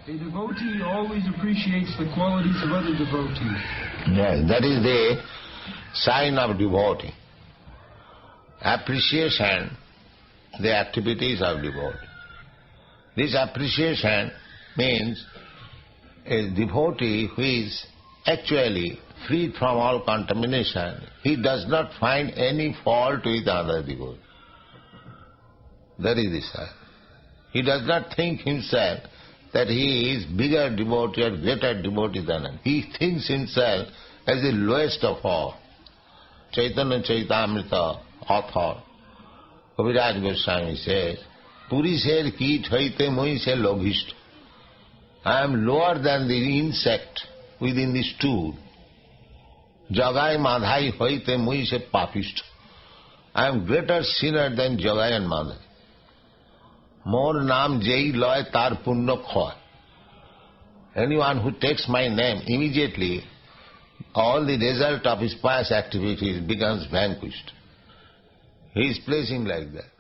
A devotee always appreciates the qualities of other devotees. Yes, that is the sign of devotee. Appreciation, the activities of devotee. This appreciation means a devotee who is actually free from all contamination. He does not find any fault with other devotee. That is the sign. He does not think himself that he is bigger devotee or greater devotee than him. He thinks himself as the lowest of all. Chaitanya Chaitamrita, author, Kaviraj Goswami says, Purisher kit haite moi se lobhishta. I am lower than the insect within the stool. Jagai madhai haite moi se papishta. I am greater sinner than Jagai and Madhai. More naam jai loy tar punno khoy. Anyone who takes my name, immediately all the result of his pious activities becomes vanquished. He is placing like that.